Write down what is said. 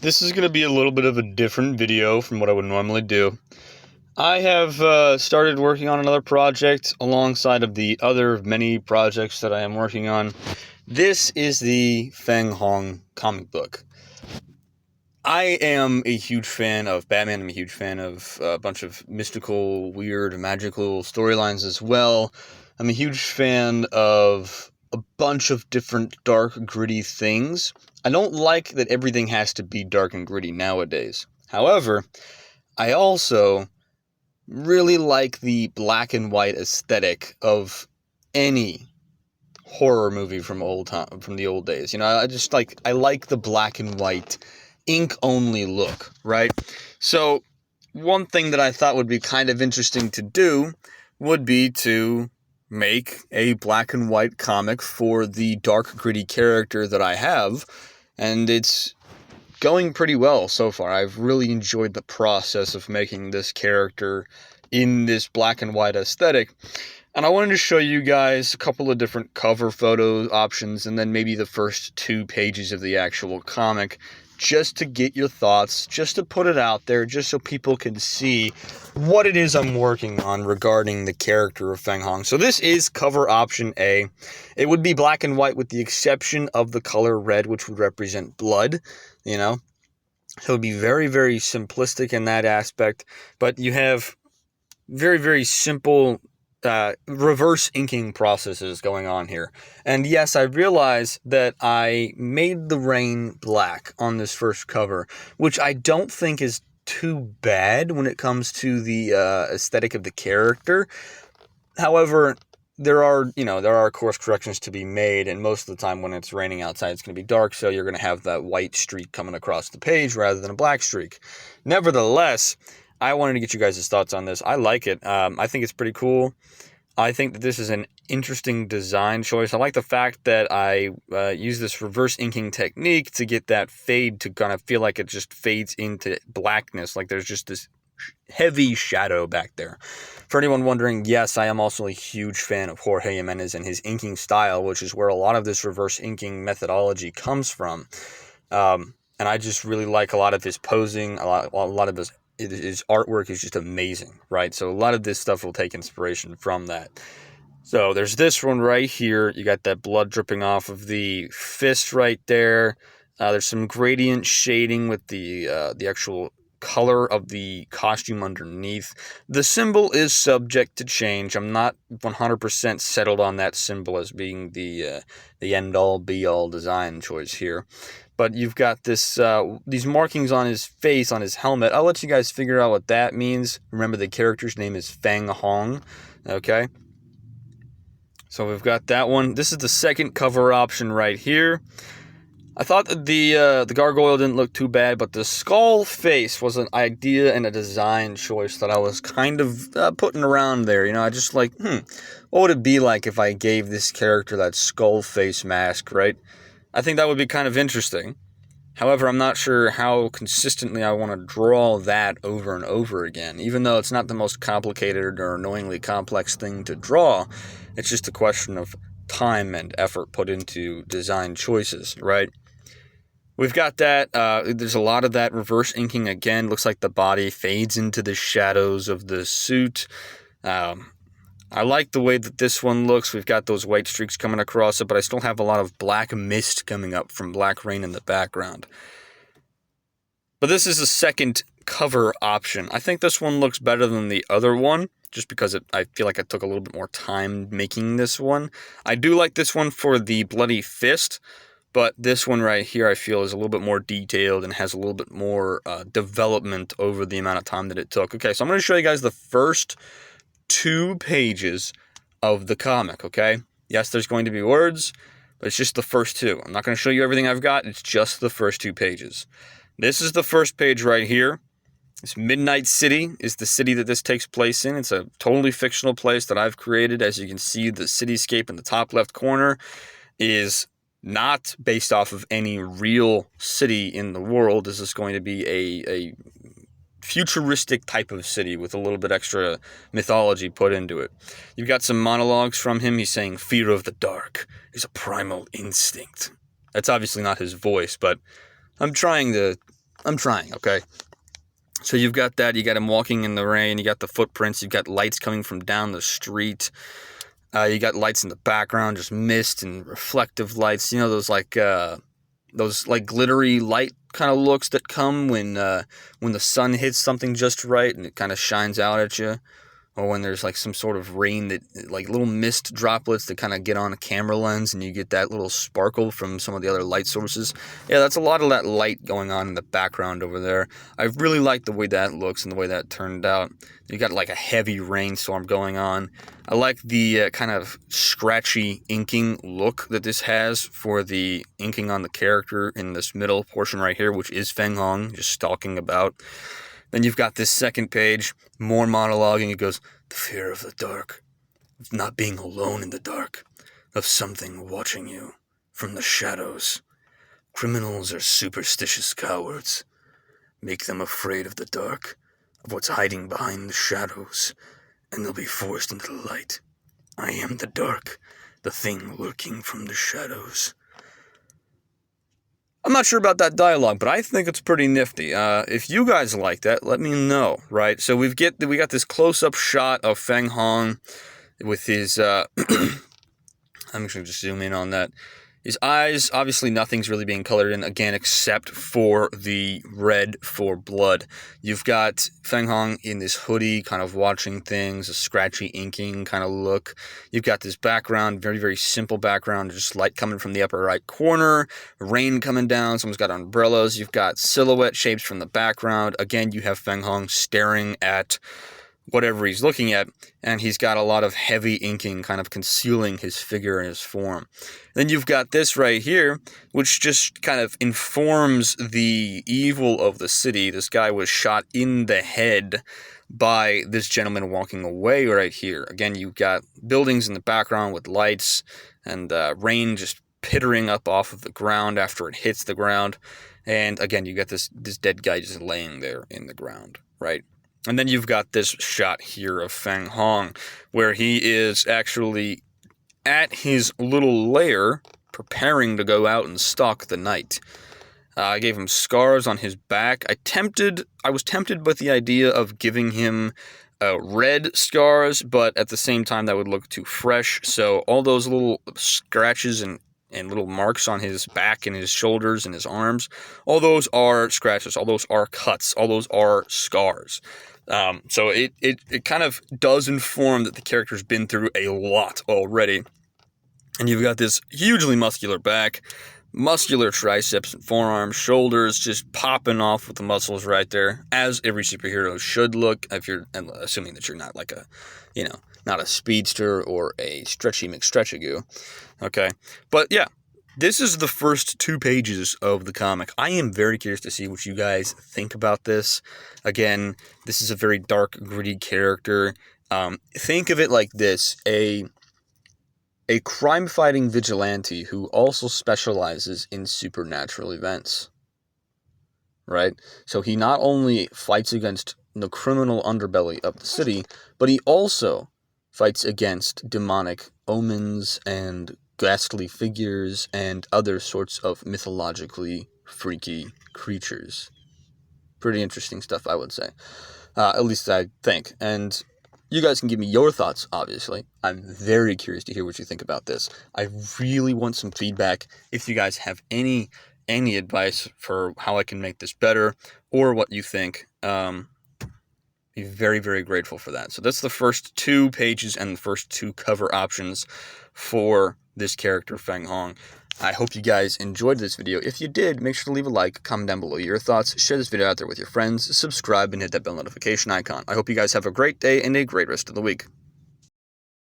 This is going to be a little bit of a different video from what I would normally do. I have started working on another project alongside of the other many projects that I am working on. This is the Feng Haung comic book. I am a huge fan of Batman. I'm a huge fan of a bunch of mystical, weird, magical storylines as well. I'm a huge fan of a bunch of different dark, gritty things. I don't like that everything has to be dark and gritty nowadays. However, I also really like the black and white aesthetic of any horror movie from from the old days. I like the black and white ink only look, right? So one thing that I thought would be kind of interesting to do would be to make a black and white comic for the dark gritty character that I have, and it's going pretty well so far. I've really enjoyed the process of making this character in this black and white aesthetic. And I wanted to show you guys a couple of different cover photo options and then maybe the first 2 pages of the actual comic, just to get your thoughts, just to put it out there, just so people can see what it is I'm working on regarding the character of Feng Hong. So this is cover option A. It would be black and white with the exception of the color red, which would represent blood, So it would be very, very simplistic in that aspect, but you have very, very simple reverse inking processes going on here. And yes, I realize that I made the rain black on this first cover, which I don't think is too bad when it comes to the aesthetic of the character. However, there are course corrections to be made, and most of the time when it's raining outside, it's going to be dark, so you're going to have that white streak coming across the page rather than a black streak. Nevertheless, I wanted to get you guys' thoughts on this. I like it. I think it's pretty cool. I think that this is an interesting design choice. I like the fact that I use this reverse inking technique to get that fade to kind of feel like it just fades into blackness, like there's just this heavy shadow back there. For anyone wondering, yes, I am also a huge fan of Jorge Jimenez and his inking style, which is where a lot of this reverse inking methodology comes from. And I just really like a lot of his posing, a lot of his artwork is just amazing, right? So a lot of this stuff will take inspiration from that. So there's this one right here. You got that blood dripping off of the fist right there. There's some gradient shading with the actual color of the costume underneath. The symbol is subject to change. I'm not 100% settled on that symbol as being the end-all, be-all design choice here. But you've got these markings on his face, on his helmet. I'll let you guys figure out what that means. Remember, the character's name is Feng Hong, okay? So we've got that one. This is the second cover option right here. I thought that the gargoyle didn't look too bad, but the skull face was an idea and a design choice that I was kind of putting around there. I just like, what would it be like if I gave this character that skull face mask, right? I think that would be kind of interesting. However, I'm not sure how consistently I want to draw that over and over again. Even though it's not the most complicated or annoyingly complex thing to draw, it's just a question of time and effort put into design choices, right? We've got that. There's a lot of that reverse inking again. Looks like the body fades into the shadows of the suit. I like the way that this one looks. We've got those white streaks coming across it, but I still have a lot of black mist coming up from black rain in the background. But this is a second cover option. I think this one looks better than the other one, just because I feel like I took a little bit more time making this one. I do like this one for the bloody fist, but this one right here I feel is a little bit more detailed and has a little bit more development over the amount of time that it took. Okay, so I'm going to show you guys the first 2 pages of the comic, okay? Yes, there's going to be words, but it's just the first 2. I'm not going to show you everything I've got. It's just the first 2 pages. This is the first page right here. This Midnight City is the city that this takes place in. It's a totally fictional place that I've created. As you can see, the cityscape in the top left corner is not based off of any real city in the world. This is going to be a futuristic type of city with a little bit extra mythology put into it. You've got some monologues from him. He's saying, "Fear of the dark is a primal instinct." That's obviously not his voice, but I'm trying to I'm trying, okay? So you've got that, you got him walking in the rain, you got the footprints, you've got lights coming from down the street, you got lights in the background, just mist and reflective lights, you know, those like glittery light kind of looks that come when the sun hits something just right and it kind of shines out at you. Or when there's like some sort of rain that, like little mist droplets that kind of get on a camera lens and you get that little sparkle from some of the other light sources. Yeah, that's a lot of that light going on in the background over there. I really like the way that looks and the way that turned out. You got like a heavy rainstorm going on. I like the kind of scratchy inking look that this has for the inking on the character in this middle portion right here, which is Feng Hong just stalking about. Then you've got this second page, more monologuing. It goes, the fear of the dark, of not being alone in the dark, of something watching you from the shadows. Criminals are superstitious cowards. Make them afraid of the dark, of what's hiding behind the shadows, and they'll be forced into the light. I am the dark, the thing lurking from the shadows. I'm not sure about that dialogue, but I think it's pretty nifty. If you guys like that, let me know, right? So we got this close-up shot of Feng Hong with his, I'm actually just zoom in on that. His eyes, obviously nothing's really being colored in, again, except for the red for blood. You've got Feng Hong in this hoodie, kind of watching things, a scratchy inking kind of look. You've got this background, very, very simple background, just light coming from the upper right corner, rain coming down, someone's got umbrellas. You've got silhouette shapes from the background. Again, you have Feng Hong staring at whatever he's looking at, and he's got a lot of heavy inking kind of concealing his figure and his form. Then you've got this right here, which just kind of informs the evil of the city. This guy was shot in the head by this gentleman walking away right here. Again, you've got buildings in the background with lights and rain just pittering up off of the ground after it hits the ground. And again, you got this dead guy just laying there in the ground, right? And then you've got this shot here of Feng Hong, where he is actually at his little lair, preparing to go out and stalk the night. I gave him scars on his back. I was tempted with the idea of giving him red scars, but at the same time that would look too fresh. So all those little scratches and little marks on his back and his shoulders and his arms, all those are scratches, all those are cuts, all those are scars. So it kind of does inform that the character's been through a lot already. And you've got this hugely muscular back, muscular triceps and forearms, shoulders just popping off with the muscles right there, as every superhero should look, if you're assuming that you're not like a, not a speedster or a stretchy McStretchagoo. Okay, but yeah, this is the first 2 pages of the comic. I am very curious to see what you guys think about this. Again, this is a very dark, gritty character. Think of it like this: a crime-fighting vigilante who also specializes in supernatural events. Right? So he not only fights against the criminal underbelly of the city, but he also fights against demonic omens and ghastly figures and other sorts of mythologically freaky creatures. Pretty interesting stuff, I would say. At least I think. And you guys can give me your thoughts, obviously. I'm very curious to hear what you think about this. I really want some feedback. If you guys have any advice for how I can make this better or what you think, be very, very grateful for that. So that's the first 2 pages and the first 2 cover options for this character, Feng Hong. I hope you guys enjoyed this video. If you did, make sure to leave a like, comment down below your thoughts, share this video out there with your friends, subscribe, and hit that bell notification icon. I hope you guys have a great day and a great rest of the week.